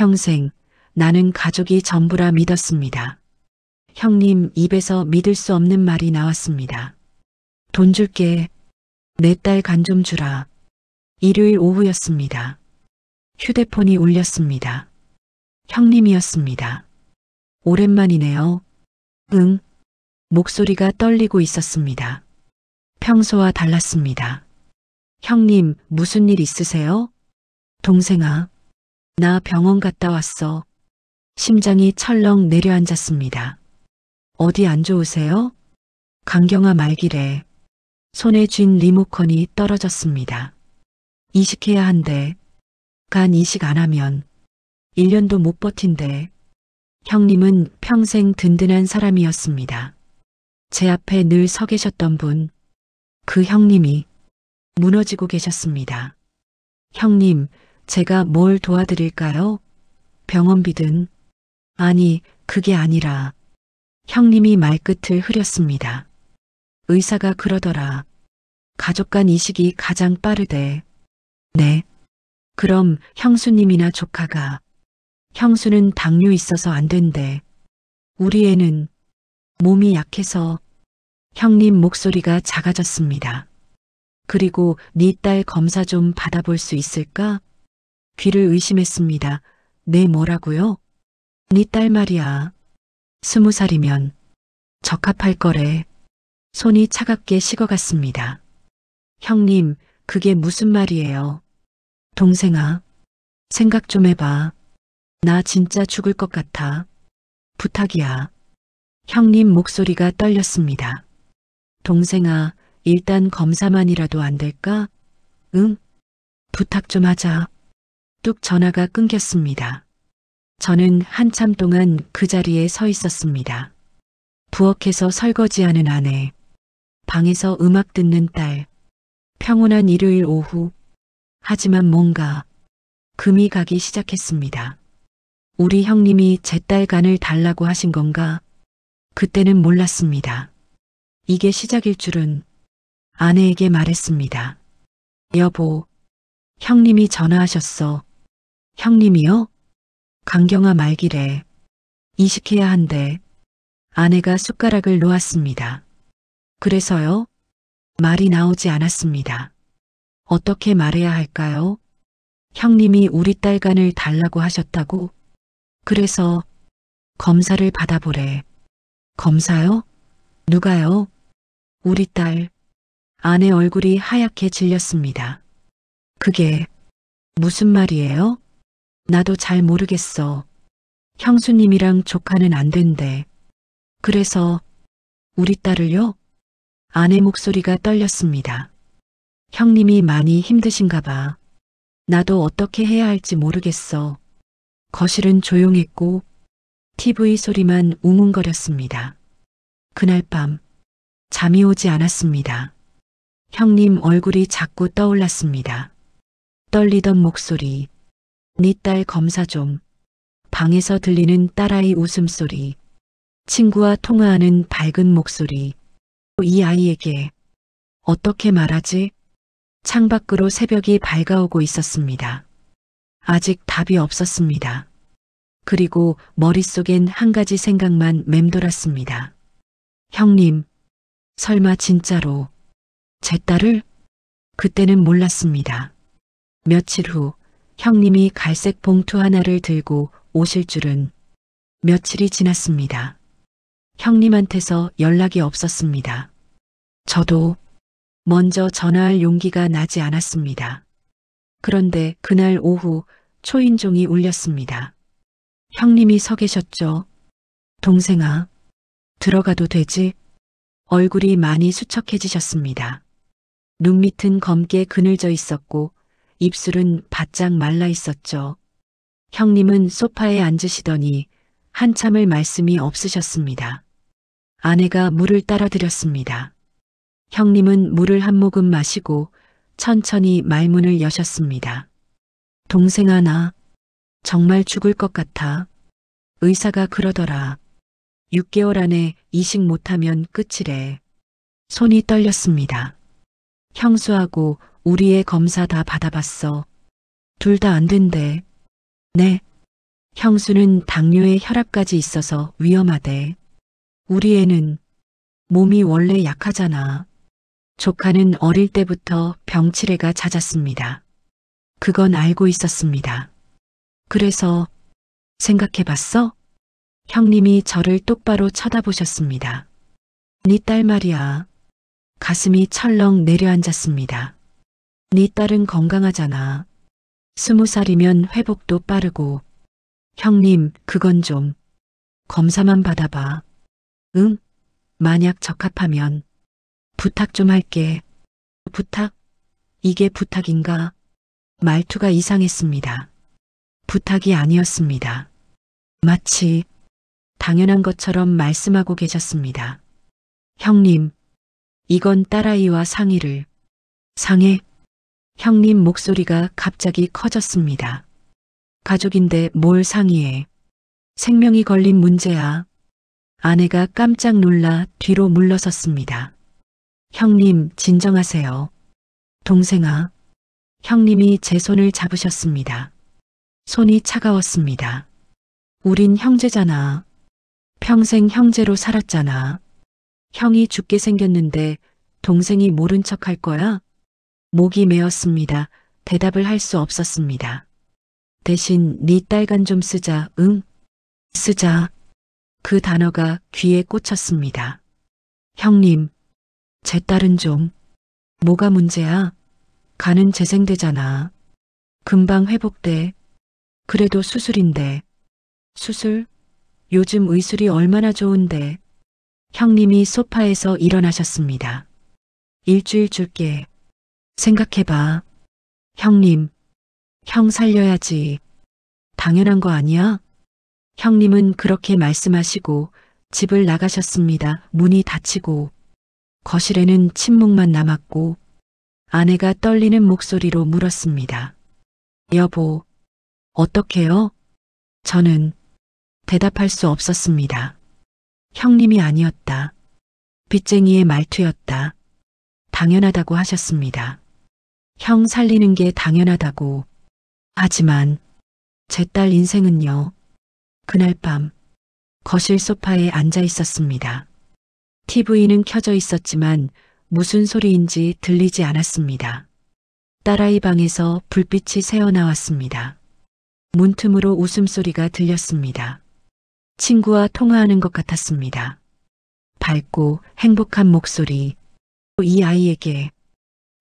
평생 나는 가족이 전부라 믿었습니다. 형님 입에서 믿을 수 없는 말이 나왔습니다. 돈 줄게. 내 딸 간 좀 주라. 일요일 오후였습니다. 휴대폰이 울렸습니다. 형님이었습니다. 오랜만이네요. 응. 목소리가 떨리고 있었습니다. 평소와 달랐습니다. 형님, 무슨 일 있으세요? 동생아, 나 병원 갔다 왔어. 심장이 철렁 내려앉았습니다. 어디 안 좋으세요? 강경화 말기래. 손에 쥔 리모컨이 떨어졌습니다. 이식해야 한대. 간 이식 안 하면 1년도 못 버틴대. 형님은 평생 든든한 사람이었습니다. 제 앞에 늘 서 계셨던 분, 그 형님이 무너지고 계셨습니다. 형님, 제가 뭘 도와드릴까요? 병원비든. 아니, 그게 아니라. 형님이 말끝을 흐렸습니다. 의사가 그러더라. 가족 간 이식이 가장 빠르대. 네. 그럼 형수님이나 조카가. 형수는 당뇨 있어서 안 된대. 우리 애는 몸이 약해서. 형님 목소리가 작아졌습니다. 그리고 네 딸 검사 좀 받아볼 수 있을까? 귀를 의심했습니다. 네, 뭐라고요? 네 딸 말이야. 20살이면 적합할 거래. 손이 차갑게 식어갔습니다. 형님, 그게 무슨 말이에요? 동생아, 생각 좀 해봐. 나 진짜 죽을 것 같아. 부탁이야. 형님 목소리가 떨렸습니다. 동생아, 일단 검사만이라도 안 될까? 응? 부탁 좀 하자. 뚝 전화가 끊겼습니다. 저는 한참 동안 그 자리에 서 있었습니다. 부엌에서 설거지하는 아내, 방에서 음악 듣는 딸, 평온한 일요일 오후. 하지만 뭔가 금이 가기 시작했습니다. 우리 형님이 제 딸 간을 달라고 하신 건가? 그때는 몰랐습니다. 이게 시작일 줄은. 아내에게 말했습니다. 여보, 형님이 전화하셨어. 형님이요? 강경화 말기래. 이식해야 한대. 아내가 숟가락을 놓았습니다. 그래서요? 말이 나오지 않았습니다. 어떻게 말해야 할까요? 형님이 우리 딸 간을 달라고 하셨다고? 그래서 검사를 받아보래. 검사요? 누가요? 우리 딸. 아내 얼굴이 하얗게 질렸습니다. 그게 무슨 말이에요? 나도 잘 모르겠어. 형수님이랑 조카는 안 된대. 그래서 우리 딸을요? 아내 목소리가 떨렸습니다. 형님이 많이 힘드신가 봐. 나도 어떻게 해야 할지 모르겠어. 거실은 조용했고 TV 소리만 웅웅거렸습니다. 그날 밤 잠이 오지 않았습니다. 형님 얼굴이 자꾸 떠올랐습니다. 떨리던 목소리, 네 딸 검사 좀. 방에서 들리는 딸아이 웃음소리, 친구와 통화하는 밝은 목소리. 이 아이에게 어떻게 말하지? 창밖으로 새벽이 밝아오고 있었습니다. 아직 답이 없었습니다. 그리고 머릿속엔 한 가지 생각만 맴돌았습니다. 형님, 설마 진짜로 제 딸을? 그때는 몰랐습니다. 며칠 후 형님이 갈색 봉투 하나를 들고 오실 줄은. 며칠이 지났습니다. 형님한테서 연락이 없었습니다. 저도 먼저 전화할 용기가 나지 않았습니다. 그런데 그날 오후 초인종이 울렸습니다. 형님이 서 계셨죠. 동생아, 들어가도 되지? 얼굴이 많이 수척해지셨습니다. 눈밑은 검게 그늘져 있었고 입술은 바짝 말라 있었죠. 형님은 소파에 앉으시더니 한참을 말씀이 없으셨습니다. 아내가 물을 따라 드렸습니다. 형님은 물을 한 모금 마시고 천천히 말문을 여셨습니다. 동생아, 나 정말 죽을 것 같아. 의사가 그러더라. 6개월 안에 이식 못하면 끝이래. 손이 떨렸습니다. 형수하고 우리의 검사 다 받아봤어. 둘 다 안 된대. 네. 형수는 당뇨에 혈압까지 있어서 위험하대. 우리 애는 몸이 원래 약하잖아. 조카는 어릴 때부터 병치레가 잦았습니다. 그건 알고 있었습니다. 그래서 생각해봤어? 형님이 저를 똑바로 쳐다보셨습니다. 네 딸 말이야. 가슴이 철렁 내려앉았습니다. 네 딸은 건강하잖아. 20살이면 회복도 빠르고. 형님, 그건 좀 검사만 받아봐. 응? 만약 적합하면 부탁 좀 할게. 부탁? 이게 부탁인가? 말투가 이상했습니다. 부탁이 아니었습니다. 마치 당연한 것처럼 말씀하고 계셨습니다. 형님, 이건 딸아이와 상의를. 상해? 형님 목소리가 갑자기 커졌습니다. 가족인데 뭘 상의해. 생명이 걸린 문제야. 아내가 깜짝 놀라 뒤로 물러섰습니다. 형님, 진정하세요. 동생아. 형님이 제 손을 잡으셨습니다. 손이 차가웠습니다. 우린 형제잖아. 평생 형제로 살았잖아. 형이 죽게 생겼는데 동생이 모른 척 할 거야? 목이 메었습니다. 대답을 할 수 없었습니다. 대신 네 딸간 좀 쓰자. 응? 쓰자. 그 단어가 귀에 꽂혔습니다. 형님, 제 딸은 좀. 뭐가 문제야? 간은 재생되잖아. 금방 회복돼. 그래도 수술인데. 수술? 요즘 의술이 얼마나 좋은데. 형님이 소파에서 일어나셨습니다. 일주일 줄게. 생각해봐. 형님, 형 살려야지. 당연한 거 아니야? 형님은 그렇게 말씀하시고 집을 나가셨습니다. 문이 닫히고 거실에는 침묵만 남았고 아내가 떨리는 목소리로 물었습니다. 여보, 어떡해요? 저는 대답할 수 없었습니다. 형님이 아니었다. 빚쟁이의 말투였다. 당연하다고 하셨습니다. 형 살리는 게 당연하다고. 하지만 제 딸 인생은요. 그날 밤 거실 소파에 앉아 있었습니다. TV는 켜져 있었지만 무슨 소리인지 들리지 않았습니다. 딸아이 방에서 불빛이 새어나왔습니다. 문틈으로 웃음소리가 들렸습니다. 친구와 통화하는 것 같았습니다. 밝고 행복한 목소리. 이 아이에게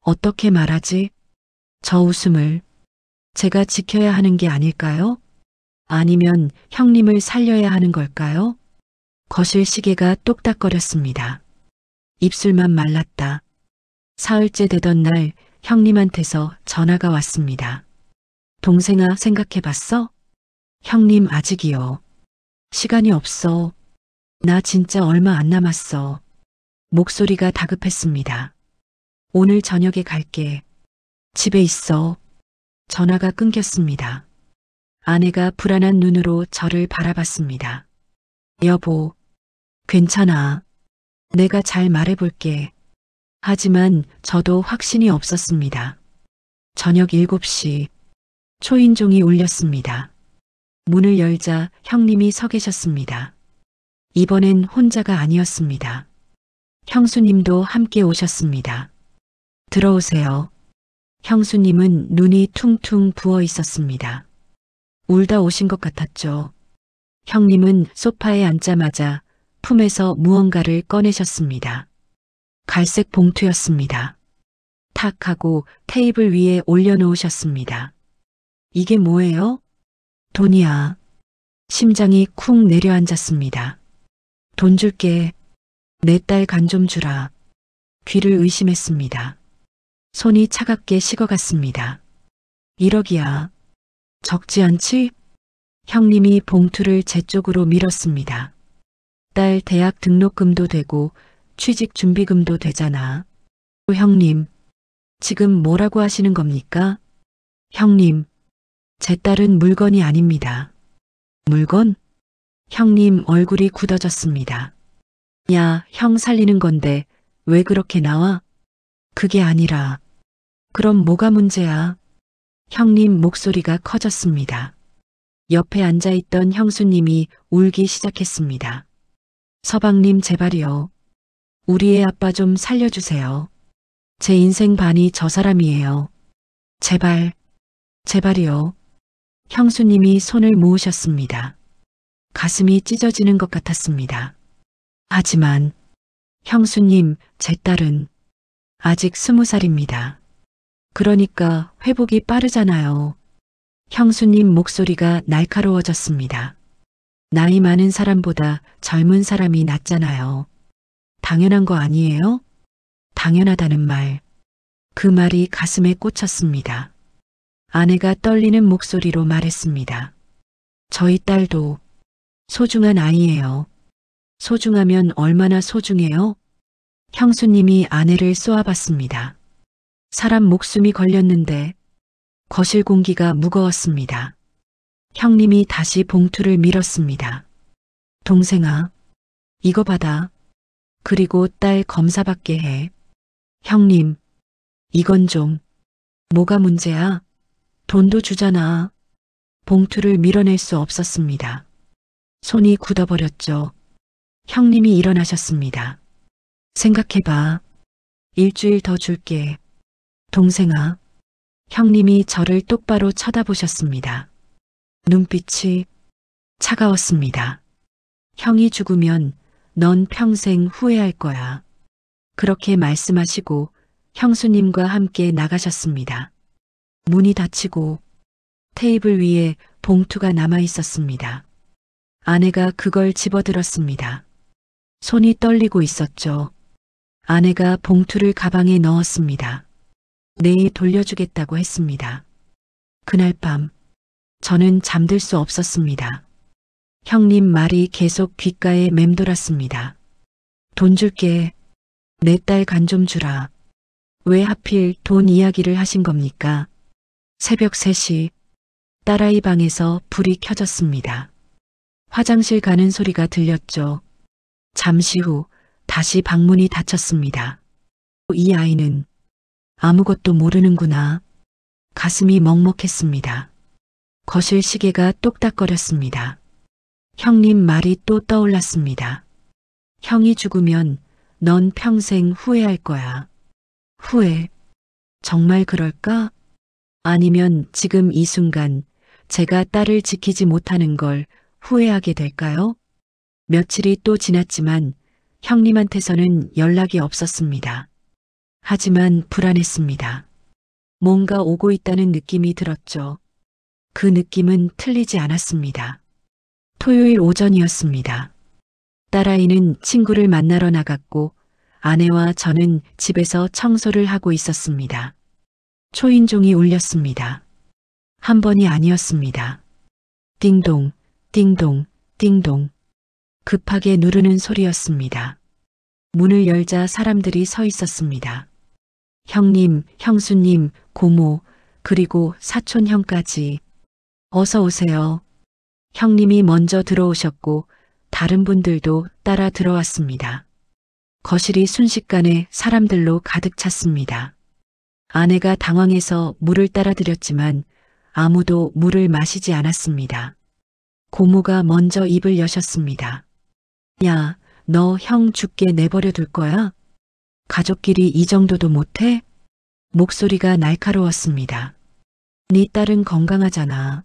어떻게 말하지? 저 웃음을 제가 지켜야 하는 게 아닐까요? 아니면 형님을 살려야 하는 걸까요? 거실 시계가 똑딱거렸습니다. 입술만 말랐다. 사흘째 되던 날 형님한테서 전화가 왔습니다. 동생아, 생각해봤어? 형님 아직이요. 시간이 없어. 나 진짜 얼마 안 남았어. 목소리가 다급했습니다. 오늘 저녁에 갈게. 집에 있어. 전화가 끊겼습니다. 아내가 불안한 눈으로 저를 바라봤습니다. 여보, 괜찮아. 내가 잘 말해볼게. 하지만 저도 확신이 없었습니다. 저녁 7시 초인종이 울렸습니다. 문을 열자 형님이 서 계셨습니다. 이번엔 혼자가 아니었습니다. 형수님도 함께 오셨습니다. 들어오세요. 형수님은 눈이 퉁퉁 부어 있었습니다. 울다 오신 것 같았죠. 형님은 소파에 앉자마자 품에서 무언가를 꺼내셨습니다. 갈색 봉투였습니다. 탁 하고 테이블 위에 올려놓으셨습니다. 이게 뭐예요? 돈이야. 심장이 쿵 내려앉았습니다. 돈 줄게. 내 딸 간 좀 주라. 귀를 의심했습니다. 손이 차갑게 식어갔습니다. 1억이야. 적지 않지? 형님이 봉투를 제 쪽으로 밀었습니다. 딸 대학 등록금도 되고 취직 준비금도 되잖아. 형님, 지금 뭐라고 하시는 겁니까? 형님, 제 딸은 물건이 아닙니다. 물건? 형님 얼굴이 굳어졌습니다. 야, 형 살리는 건데 왜 그렇게 나와? 그게 아니라. 그럼 뭐가 문제야? 형님 목소리가 커졌습니다. 옆에 앉아있던 형수님이 울기 시작했습니다. 서방님 제발요. 우리의 아빠 좀 살려주세요. 제 인생 반이 저 사람이에요. 제발, 제발이요. 형수님이 손을 모으셨습니다. 가슴이 찢어지는 것 같았습니다. 하지만 형수님, 제 딸은 아직 20살입니다. 그러니까 회복이 빠르잖아요. 형수님 목소리가 날카로워졌습니다. 나이 많은 사람보다 젊은 사람이 낫잖아요. 당연한 거 아니에요? 당연하다는 말. 그 말이 가슴에 꽂혔습니다. 아내가 떨리는 목소리로 말했습니다. 저희 딸도 소중한 아이예요. 소중하면 얼마나 소중해요? 형수님이 아내를 쏘아봤습니다. 사람 목숨이 걸렸는데 거실 공기가 무거웠습니다. 형님이 다시 봉투를 밀었습니다. 동생아, 이거 받아. 그리고 딸 검사받게 해. 형님, 이건 좀. 뭐가 문제야? 돈도 주잖아. 봉투를 밀어낼 수 없었습니다. 손이 굳어버렸죠. 형님이 일어나셨습니다. 생각해봐. 일주일 더 줄게. 동생아. 형님이 저를 똑바로 쳐다보셨습니다. 눈빛이 차가웠습니다. 형이 죽으면 넌 평생 후회할 거야. 그렇게 말씀하시고 형수님과 함께 나가셨습니다. 문이 닫히고 테이블 위에 봉투가 남아 있었습니다. 아내가 그걸 집어들었습니다. 손이 떨리고 있었죠. 아내가 봉투를 가방에 넣었습니다. 내일 돌려주겠다고 했습니다. 그날 밤 저는 잠들 수 없었습니다. 형님 말이 계속 귓가에 맴돌았습니다. 돈 줄게. 내 딸 간 좀 주라. 왜 하필 돈 이야기를 하신 겁니까? 새벽 3시 딸아이 방에서 불이 켜졌습니다. 화장실 가는 소리가 들렸죠. 잠시 후 다시 방문이 닫혔습니다. 이 아이는 아무것도 모르는구나. 가슴이 먹먹했습니다. 거실 시계가 똑딱거렸습니다. 형님 말이 또 떠올랐습니다. 형이 죽으면 넌 평생 후회할 거야. 후회? 정말 그럴까? 아니면 지금 이 순간 제가 딸을 지키지 못하는 걸 후회하게 될까요? 며칠이 또 지났지만 형님한테서는 연락이 없었습니다. 하지만 불안했습니다. 뭔가 오고 있다는 느낌이 들었죠. 그 느낌은 틀리지 않았습니다. 토요일 오전이었습니다. 딸아이는 친구를 만나러 나갔고 아내와 저는 집에서 청소를 하고 있었습니다. 초인종이 울렸습니다. 한 번이 아니었습니다. 띵동, 띵동, 띵동. 급하게 누르는 소리였습니다. 문을 열자 사람들이 서 있었습니다. 형님, 형수님, 고모, 그리고 사촌 형까지. 어서 오세요. 형님이 먼저 들어오셨고 다른 분들도 따라 들어왔습니다. 거실이 순식간에 사람들로 가득 찼습니다. 아내가 당황해서 물을 따라 드렸지만 아무도 물을 마시지 않았습니다. 고모가 먼저 입을 여셨습니다. 야, 너 형 죽게 내버려 둘 거야? 가족끼리 이 정도도 못해? 목소리가 날카로웠습니다. 네 딸은 건강하잖아.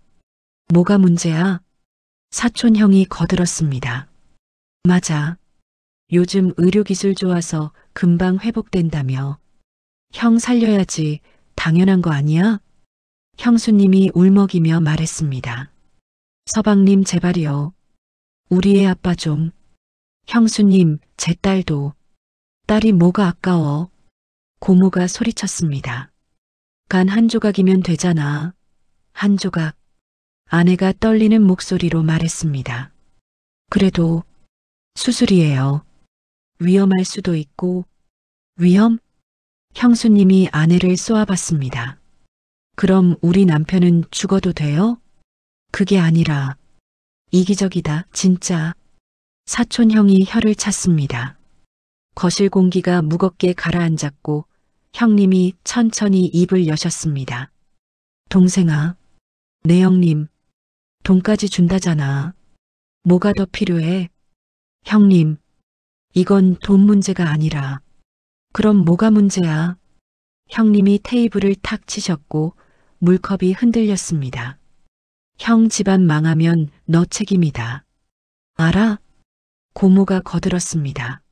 뭐가 문제야? 사촌 형이 거들었습니다. 맞아. 요즘 의료기술 좋아서 금방 회복된다며. 형 살려야지. 당연한 거 아니야? 형수님이 울먹이며 말했습니다. 서방님 제발이요. 우리의 아빠 좀. 형수님, 제 딸도. 딸이 뭐가 아까워. 고모가 소리쳤습니다. 간 한 조각이면 되잖아. 한 조각. 아내가 떨리는 목소리로 말했습니다. 그래도 수술이에요. 위험할 수도 있고. 위험? 형수님이 아내를 쏘아봤습니다. 그럼 우리 남편은 죽어도 돼요? 그게 아니라 이기적이다, 진짜. 사촌 형이 혀를 찼습니다. 거실 공기가 무겁게 가라앉았고 형님이 천천히 입을 여셨습니다. 동생아, 내 형님, 돈까지 준다잖아. 뭐가 더 필요해? 형님, 이건 돈 문제가 아니라. 그럼 뭐가 문제야? 형님이 테이블을 탁 치셨고 물컵이 흔들렸습니다. 형 집안 망하면 너 책임이다. 알아? 고모가 거들었습니다.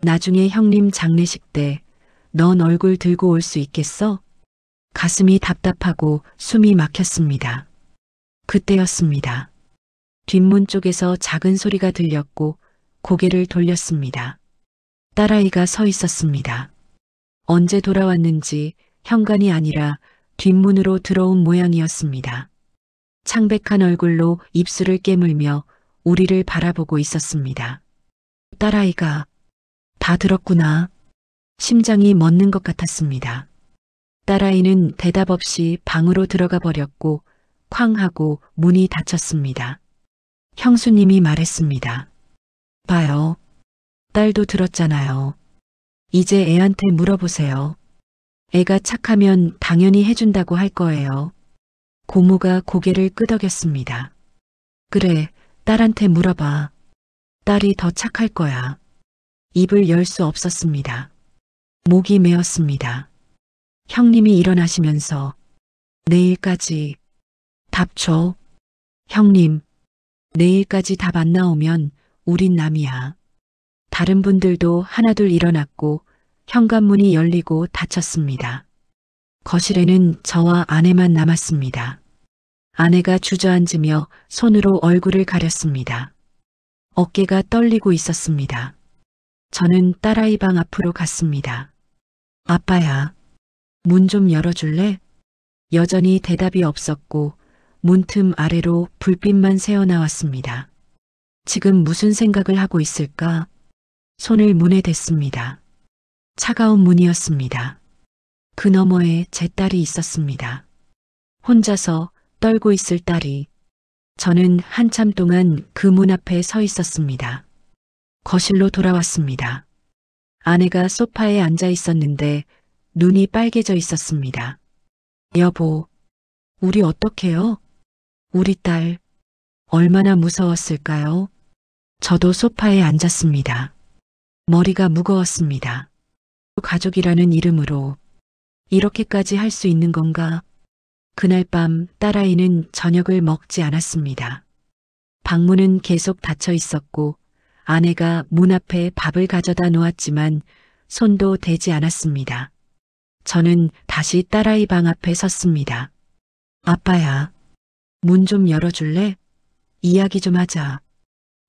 나중에 형님 장례식 때 넌 얼굴 들고 올 수 있겠어? 가슴이 답답하고 숨이 막혔습니다. 그때였습니다. 뒷문 쪽에서 작은 소리가 들렸고 고개를 돌렸습니다. 딸아이가 서 있었습니다. 언제 돌아왔는지 현관이 아니라 뒷문으로 들어온 모양이었습니다. 창백한 얼굴로 입술을 깨물며 우리를 바라보고 있었습니다. 딸아이가 다 들었구나. 심장이 멎는 것 같았습니다. 딸아이는 대답 없이 방으로 들어가 버렸고 쾅 하고 문이 닫혔습니다. 형수님이 말했습니다. 봐요. 딸도 들었잖아요. 이제 애한테 물어보세요. 애가 착하면 당연히 해준다고 할 거예요. 고모가 고개를 끄덕였습니다. 그래, 딸한테 물어봐. 딸이 더 착할 거야. 입을 열 수 없었습니다. 목이 메었습니다. 형님이 일어나시면서 내일까지 답 줘. 형님, 내일까지 답 안 나오면 우린 남이야. 다른 분들도 하나둘 일어났고 현관문이 열리고 닫혔습니다. 거실에는 저와 아내만 남았습니다. 아내가 주저앉으며 손으로 얼굴을 가렸습니다. 어깨가 떨리고 있었습니다. 저는 딸아이 방 앞으로 갔습니다. 아빠야, 문 좀 열어줄래? 여전히 대답이 없었고 문틈 아래로 불빛만 새어나왔습니다. 지금 무슨 생각을 하고 있을까? 손을 문에 댔습니다. 차가운 문이었습니다. 그 너머에 제 딸이 있었습니다. 혼자서 떨고 있을 딸이. 저는 한참 동안 그 문 앞에 서 있었습니다. 거실로 돌아왔습니다. 아내가 소파에 앉아 있었는데 눈이 빨개져 있었습니다. 여보, 우리 어떡해요? 우리 딸, 얼마나 무서웠을까요? 저도 소파에 앉았습니다. 머리가 무거웠습니다. 가족이라는 이름으로 이렇게까지 할 수 있는 건가? 그날 밤 딸아이는 저녁을 먹지 않았습니다. 방문은 계속 닫혀 있었고 아내가 문 앞에 밥을 가져다 놓았지만 손도 대지 않았습니다. 저는 다시 딸아이 방 앞에 섰습니다. 아빠야, 문 좀 열어줄래? 이야기 좀 하자.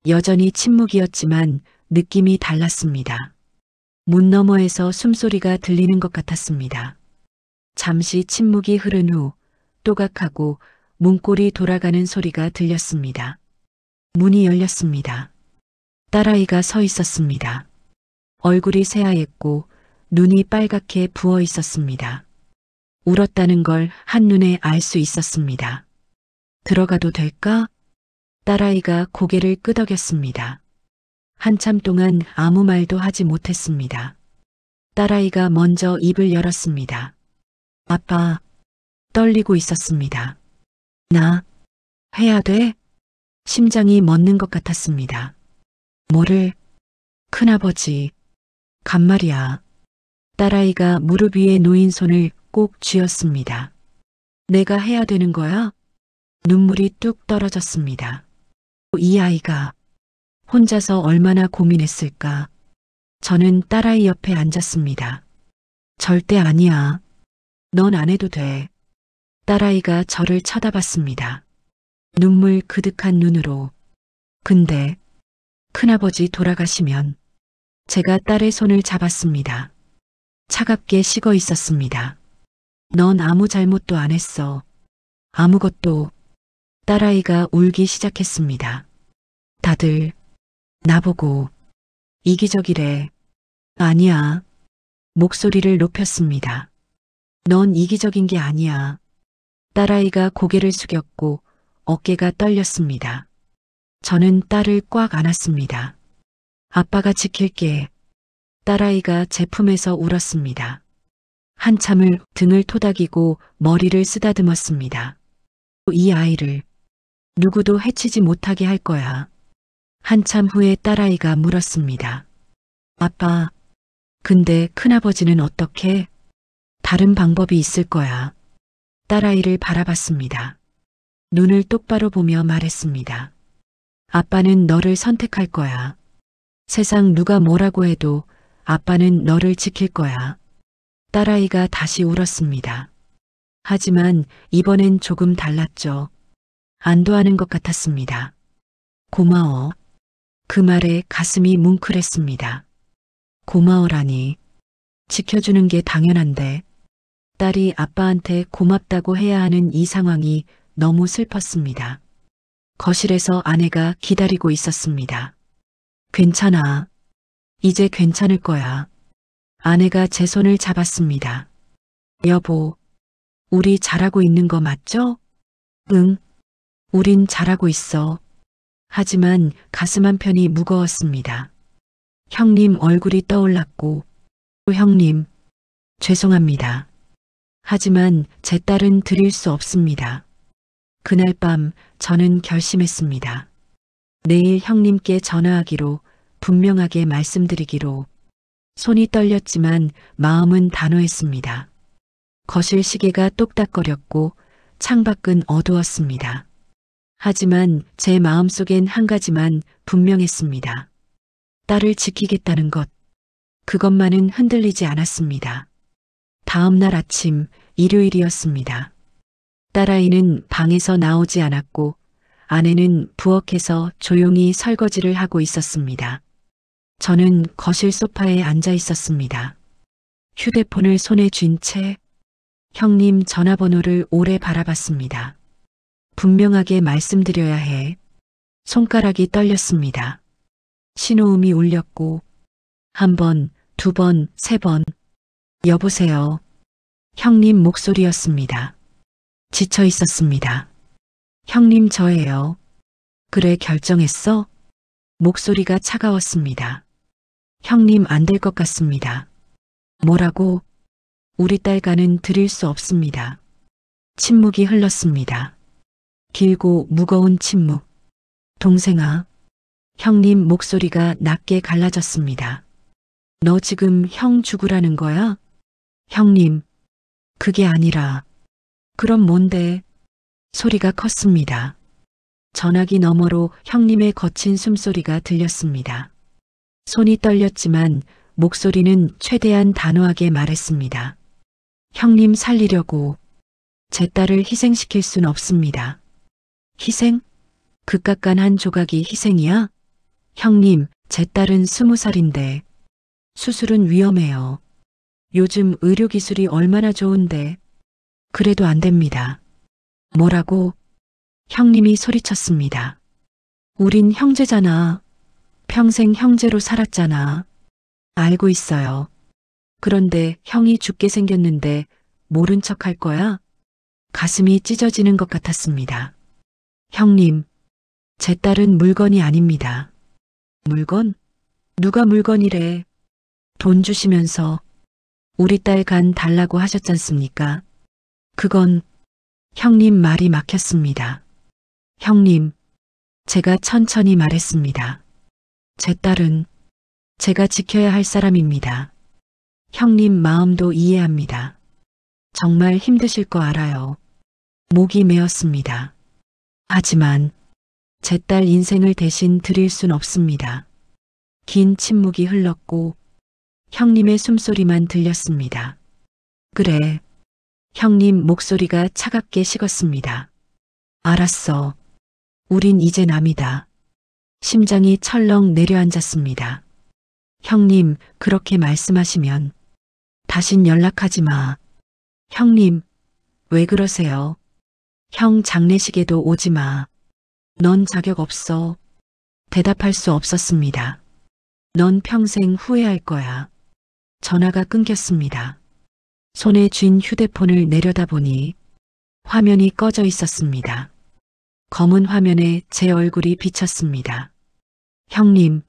여전히 침묵이었지만 느낌이 달랐습니다. 문 너머에서 숨소리가 들리는 것 같았습니다. 잠시 침묵이 흐른 후 또각하고 문고리 돌아가는 소리가 들렸습니다. 문이 열렸습니다. 딸아이가 서 있었습니다. 얼굴이 새하얗고 눈이 빨갛게 부어 있었습니다. 울었다는 걸 한눈에 알 수 있었습니다. 들어가도 될까? 딸아이가 고개를 끄덕였습니다. 한참 동안 아무 말도 하지 못했습니다. 딸아이가 먼저 입을 열었습니다. 아빠, 떨리고 있었습니다. 나, 해야 돼? 심장이 멎는 것 같았습니다. 뭐를? 큰아버지, 간말이야. 딸아이가 무릎 위에 놓인 손을 꼭 쥐었습니다. 내가 해야 되는 거야? 눈물이 뚝 떨어졌습니다. 이 아이가 혼자서 얼마나 고민했을까. 저는 딸아이 옆에 앉았습니다. 절대 아니야. 넌 안 해도 돼. 딸아이가 저를 쳐다봤습니다. 눈물 그득한 눈으로. 근데 큰아버지 돌아가시면. 제가 딸의 손을 잡았습니다. 차갑게 식어 있었습니다. 넌 아무 잘못도 안 했어. 아무것도. 딸아이가 울기 시작했습니다. 다들 나보고 이기적이래. 아니야. 목소리를 높였습니다. 넌 이기적인 게 아니야. 딸아이가 고개를 숙였고 어깨가 떨렸습니다. 저는 딸을 꽉 안았습니다. 아빠가 지킬게. 딸아이가 제 품에서 울었습니다. 한참을 등을 토닥이고 머리를 쓰다듬었습니다. 이 아이를 누구도 해치지 못하게 할 거야. 한참 후에 딸아이가 물었습니다. 아빠, 근데 큰아버지는 어떻게? 다른 방법이 있을 거야. 딸아이를 바라봤습니다. 눈을 똑바로 보며 말했습니다. 아빠는 너를 선택할 거야. 세상 누가 뭐라고 해도 아빠는 너를 지킬 거야. 딸아이가 다시 울었습니다. 하지만 이번엔 조금 달랐죠. 안도하는 것 같았습니다. 고마워. 그 말에 가슴이 뭉클했습니다. 고마워라니. 지켜주는 게 당연한데 딸이 아빠한테 고맙다고 해야 하는 이 상황이 너무 슬펐습니다. 거실에서 아내가 기다리고 있었습니다. 괜찮아. 이제 괜찮을 거야. 아내가 제 손을 잡았습니다. 여보, 우리 잘하고 있는 거 맞죠? 응. 우린 잘하고 있어. 하지만 가슴 한편이 무거웠습니다. 형님 얼굴이 떠올랐고, 형님, 죄송합니다. 하지만 제 딸은 드릴 수 없습니다. 그날 밤 저는 결심했습니다. 내일 형님께 전화하기로, 분명하게 말씀드리기로. 손이 떨렸지만 마음은 단호했습니다. 거실 시계가 똑딱거렸고 창밖은 어두웠습니다. 하지만 제 마음속엔 한 가지만 분명했습니다. 딸을 지키겠다는 것. 그것만은 흔들리지 않았습니다. 다음 날 아침 일요일이었습니다. 딸아이는 방에서 나오지 않았고 아내는 부엌에서 조용히 설거지를 하고 있었습니다. 저는 거실 소파에 앉아 있었습니다. 휴대폰을 손에 쥔 채 형님 전화번호를 오래 바라봤습니다. 분명하게 말씀드려야 해. 손가락이 떨렸습니다. 신호음이 울렸고 한 번, 두 번, 세 번. 여보세요. 형님 목소리였습니다. 지쳐 있었습니다. 형님 저예요. 그래 결정했어? 목소리가 차가웠습니다. 형님 안 될 것 같습니다. 뭐라고? 우리 딸과는 드릴 수 없습니다. 침묵이 흘렀습니다. 길고 무거운 침묵. 동생아. 형님 목소리가 낮게 갈라졌습니다. 너 지금 형 죽으라는 거야? 형님. 그게 아니라. 그럼 뭔데? 소리가 컸습니다. 전화기 너머로 형님의 거친 숨소리가 들렸습니다. 손이 떨렸지만 목소리는 최대한 단호하게 말했습니다. 형님 살리려고 제 딸을 희생시킬 순 없습니다. 희생? 극악한 한 조각이 희생이야? 형님, 제 딸은 20살인데 수술은 위험해요. 요즘 의료기술이 얼마나 좋은데. 그래도 안 됩니다. 뭐라고? 형님이 소리쳤습니다. 우린 형제잖아. 평생 형제로 살았잖아. 알고 있어요. 그런데 형이 죽게 생겼는데 모른 척 할 거야? 가슴이 찢어지는 것 같았습니다. 형님, 제 딸은 물건이 아닙니다. 물건? 누가 물건이래? 돈 주시면서 우리 딸 간 달라고 하셨잖습니까? 그건 형님 말이 막혔습니다. 형님, 제가 천천히 말했습니다. 제 딸은 제가 지켜야 할 사람입니다. 형님 마음도 이해합니다. 정말 힘드실 거 알아요. 목이 메었습니다. 하지만 제 딸 인생을 대신 드릴 순 없습니다. 긴 침묵이 흘렀고 형님의 숨소리만 들렸습니다. 그래. 형님 목소리가 차갑게 식었습니다. 알았어. 우린 이제 남이다. 심장이 철렁 내려앉았습니다. 형님, 그렇게 말씀하시면 다신 연락하지 마. 형님, 왜 그러세요? 형 장례식에도 오지 마. 넌 자격 없어. 대답할 수 없었습니다. 넌 평생 후회할 거야. 전화가 끊겼습니다. 손에 쥔 휴대폰을 내려다보니 화면이 꺼져 있었습니다. 검은 화면에 제 얼굴이 비쳤습니다. 형님,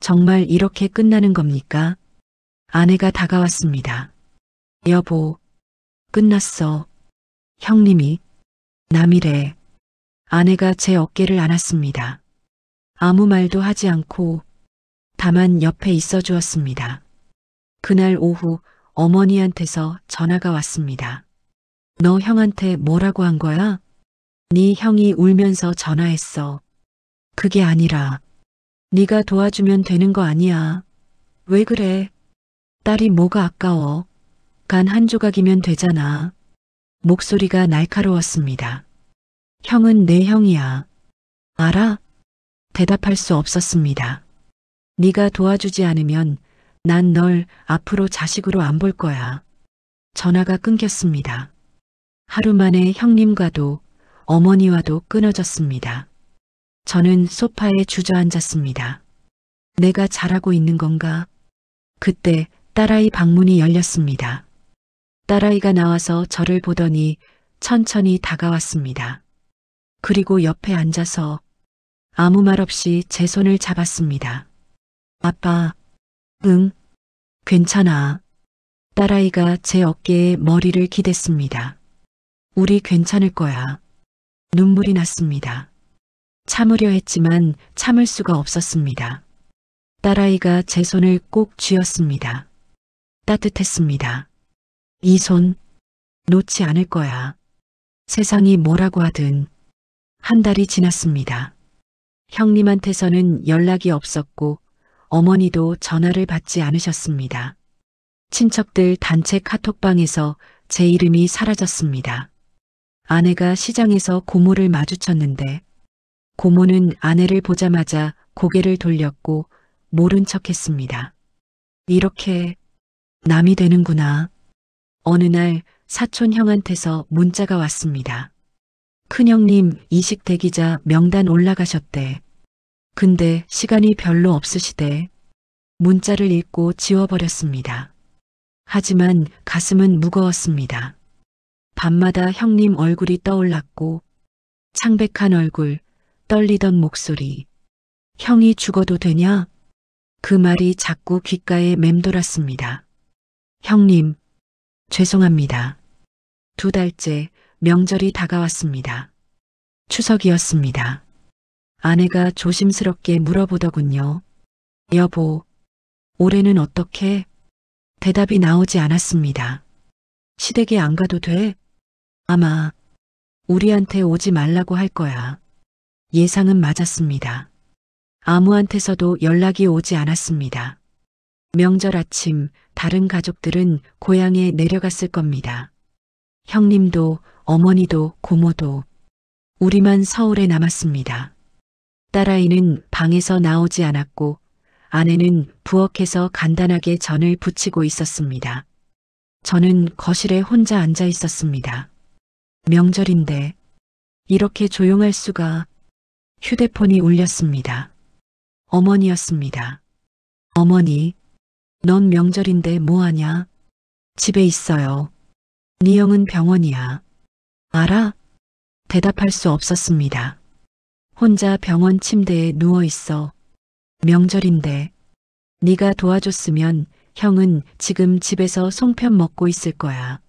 정말 이렇게 끝나는 겁니까? 아내가 다가왔습니다. 여보, 끝났어. 형님이 남이래. 아내가 제 어깨를 안았습니다. 아무 말도 하지 않고 다만 옆에 있어 주었습니다. 그날 오후 어머니한테서 전화가 왔습니다. 너 형한테 뭐라고 한 거야? 네 형이 울면서 전화했어. 그게 아니라 네가 도와주면 되는 거 아니야. 왜 그래? 딸이 뭐가 아까워. 간 한 조각이면 되잖아. 목소리가 날카로웠습니다. 형은 내 형이야. 알아? 대답할 수 없었습니다. 네가 도와주지 않으면 난 널 앞으로 자식으로 안 볼 거야. 전화가 끊겼습니다. 하루 만에 형님과도 어머니와도 끊어졌습니다. 저는 소파에 주저앉았습니다. 내가 잘하고 있는 건가? 그때 딸아이 방문이 열렸습니다. 딸아이가 나와서 저를 보더니 천천히 다가왔습니다. 그리고 옆에 앉아서 아무 말 없이 제 손을 잡았습니다. 아빠, 응, 괜찮아. 딸아이가 제 어깨에 머리를 기댔습니다. 우리 괜찮을 거야. 눈물이 났습니다. 참으려 했지만 참을 수가 없었습니다. 딸아이가 제 손을 꼭 쥐었습니다. 따뜻했습니다. 이 손 놓지 않을 거야. 세상이 뭐라고 하든. 한 달이 지났습니다. 형님한테서는 연락이 없었고 어머니도 전화를 받지 않으셨습니다. 친척들 단체 카톡방에서 제 이름이 사라졌습니다. 아내가 시장에서 고모를 마주쳤는데 고모는 아내를 보자마자 고개를 돌렸고 모른 척했습니다. 이렇게 남이 되는구나. 어느 날 사촌 형한테서 문자가 왔습니다. 큰형님 이식 대기자 명단 올라가셨대. 근데 시간이 별로 없으시대. 문자를 읽고 지워버렸습니다. 하지만 가슴은 무거웠습니다. 밤마다 형님 얼굴이 떠올랐고 창백한 얼굴, 떨리던 목소리. 형이 죽어도 되냐? 그 말이 자꾸 귓가에 맴돌았습니다. 형님, 죄송합니다. 2달째 명절이 다가왔습니다. 추석이었습니다. 아내가 조심스럽게 물어보더군요. 여보, 올해는 어떻게? 대답이 나오지 않았습니다. 시댁에 안 가도 돼? 아마 우리한테 오지 말라고 할 거야. 예상은 맞았습니다. 아무한테서도 연락이 오지 않았습니다. 명절 아침 다른 가족들은 고향에 내려갔을 겁니다. 형님도 어머니도 고모도 우리만 서울에 남았습니다. 딸아이는 방에서 나오지 않았고 아내는 부엌에서 간단하게 전을 부치고 있었습니다. 저는 거실에 혼자 앉아 있었습니다. 명절인데 이렇게 조용할 수가. 휴대폰이 울렸습니다. 어머니였습니다. 어머니, 넌 명절인데 뭐하냐? 집에 있어요. 네 형은 병원이야. 알아? 대답할 수 없었습니다. 혼자 병원 침대에 누워있어. 명절인데 네가 도와줬으면 형은 지금 집에서 송편 먹고 있을 거야.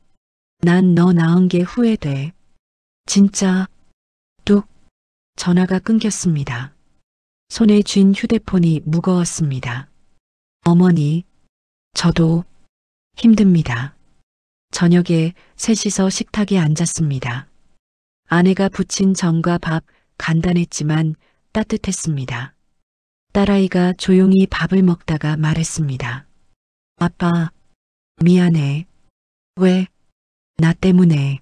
난 너 낳은 게 후회돼. 진짜. 뚝. 전화가 끊겼습니다. 손에 쥔 휴대폰이 무거웠습니다. 어머니, 저도 힘듭니다. 저녁에 셋이서 식탁에 앉았습니다. 아내가 부친 전과 밥 간단했지만 따뜻했습니다. 딸아이가 조용히 밥을 먹다가 말했습니다. 아빠, 미안해. 왜? 나 때문에.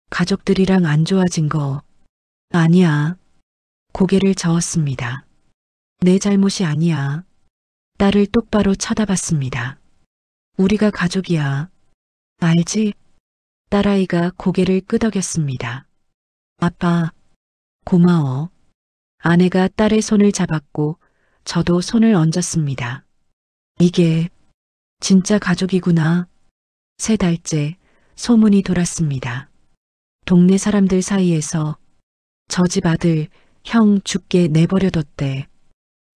가족들이랑 안 좋아진 거. 아니야. 고개를 저었습니다. 내 잘못이 아니야. 딸을 똑바로 쳐다봤습니다. 우리가 가족이야. 알지? 딸아이가 고개를 끄덕였습니다. 아빠, 고마워. 아내가 딸의 손을 잡았고 저도 손을 얹었습니다. 이게 진짜 가족이구나. 3달째 소문이 돌았습니다. 동네 사람들 사이에서 저 집 아들 형 죽게 내버려뒀대.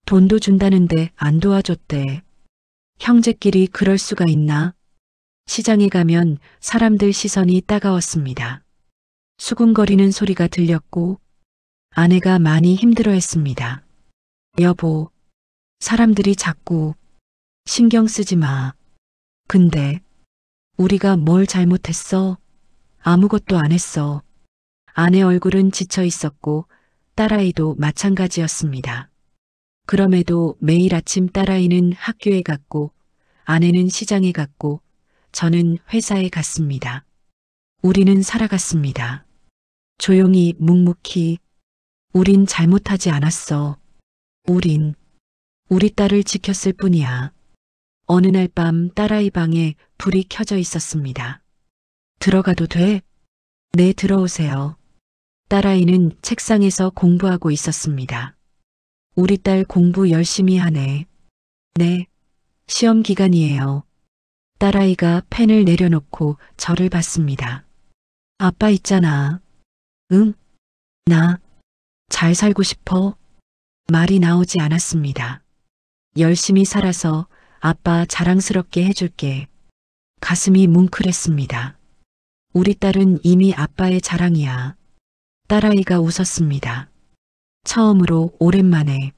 돈도 준다는데 안 도와줬대. 형제끼리 그럴 수가 있나? 시장에 가면 사람들 시선이 따가웠습니다. 수군거리는 소리가 들렸고 아내가 많이 힘들어했습니다. 여보, 사람들이 자꾸 신경 쓰지 마. 근데 우리가 뭘 잘못했어? 아무것도 안 했어. 아내 얼굴은 지쳐 있었고 딸아이도 마찬가지였습니다. 그럼에도 매일 아침 딸아이는 학교에 갔고 아내는 시장에 갔고 저는 회사에 갔습니다. 우리는 살아갔습니다. 조용히 묵묵히 우린 잘못하지 않았어. 우린 우리 딸을 지켰을 뿐이야. 어느 날 밤 딸아이 방에 불이 켜져 있었습니다. 들어가도 돼? 네, 들어오세요. 딸아이는 책상에서 공부하고 있었습니다. 우리 딸 공부 열심히 하네. 네, 시험 기간이에요. 딸아이가 펜을 내려놓고 저를 봤습니다. 아빠 있잖아. 응? 나 잘 살고 싶어? 말이 나오지 않았습니다. 열심히 살아서 아빠 자랑스럽게 해줄게. 가슴이 뭉클했습니다. 우리 딸은 이미 아빠의 자랑이야. 딸아이가 웃었습니다. 처음으로 오랜만에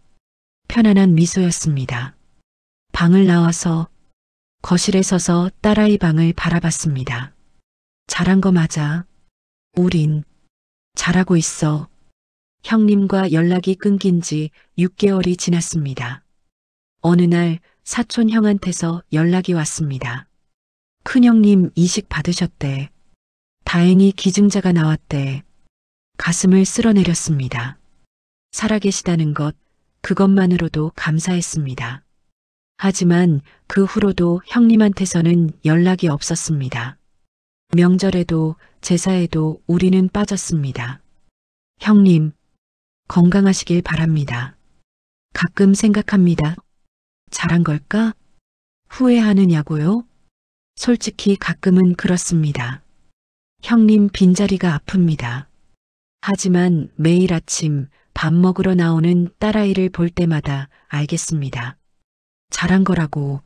편안한 미소였습니다. 방을 나와서 거실에 서서 딸아이 방을 바라봤습니다. 잘한 거 맞아. 우린 잘하고 있어. 형님과 연락이 끊긴 지 6개월이 지났습니다. 어느 날 사촌 형한테서 연락이 왔습니다. 큰형님 이식 받으셨대. 다행히 기증자가 나왔대. 가슴을 쓸어내렸습니다. 살아계시다는 것, 그것만으로도 감사했습니다. 하지만 그 후로도 형님한테서는 연락이 없었습니다. 명절에도 제사에도 우리는 빠졌습니다. 형님, 건강하시길 바랍니다. 가끔 생각합니다. 잘한 걸까? 후회하느냐고요? 솔직히 가끔은 그렇습니다. 형님 빈자리가 아픕니다. 하지만 매일 아침 밥 먹으러 나오는 딸아이를 볼 때마다 알겠습니다. 잘한 거라고.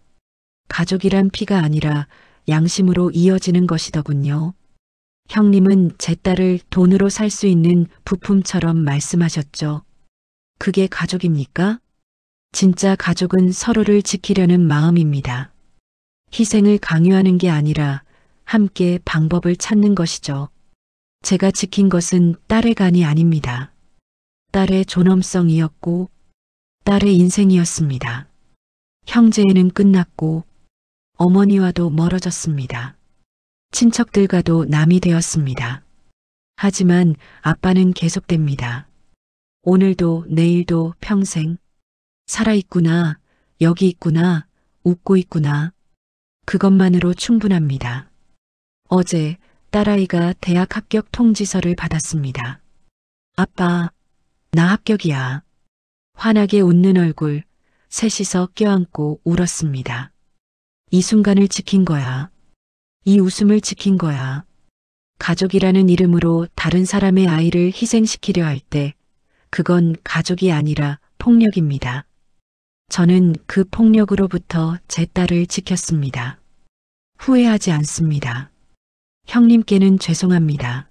가족이란 피가 아니라 양심으로 이어지는 것이더군요. 형님은 제 딸을 돈으로 살 수 있는 부품처럼 말씀하셨죠. 그게 가족입니까? 진짜 가족은 서로를 지키려는 마음입니다. 희생을 강요하는 게 아니라 함께 방법을 찾는 것이죠. 제가 지킨 것은 딸의 간이 아닙니다. 딸의 존엄성이었고 딸의 인생이었습니다. 형제애는 끝났고 어머니와도 멀어졌습니다. 친척들과도 남이 되었습니다. 하지만 아빠는 계속됩니다. 오늘도 내일도 평생 살아있구나, 여기 있구나, 웃고 있구나. 그것만으로 충분합니다. 어제 딸아이가 대학 합격 통지서를 받았습니다. 아빠, 나 합격이야. 환하게 웃는 얼굴, 셋이서 껴안고 울었습니다. 이 순간을 지킨 거야. 이 웃음을 지킨 거야. 가족이라는 이름으로 다른 사람의 아이를 희생시키려 할 때 그건 가족이 아니라 폭력입니다. 저는 그 폭력으로부터 제 딸을 지켰습니다. 후회하지 않습니다. 형님께는 죄송합니다.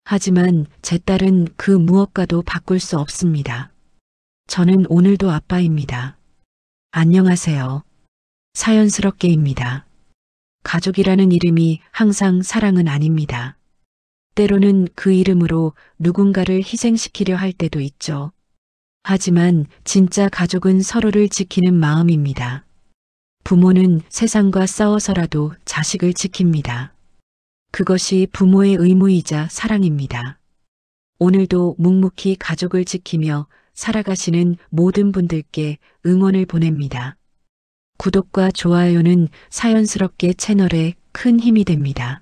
하지만 제 딸은 그 무엇과도 바꿀 수 없습니다. 저는 오늘도 아빠입니다. 안녕하세요. 사연스럽게입니다. 가족이라는 이름이 항상 사랑은 아닙니다. 때로는 그 이름으로 누군가를 희생시키려 할 때도 있죠. 하지만 진짜 가족은 서로를 지키는 마음입니다. 부모는 세상과 싸워서라도 자식을 지킵니다. 그것이 부모의 의무이자 사랑입니다. 오늘도 묵묵히 가족을 지키며 살아가시는 모든 분들께 응원을 보냅니다. 구독과 좋아요는 사연스럽게 채널에 큰 힘이 됩니다.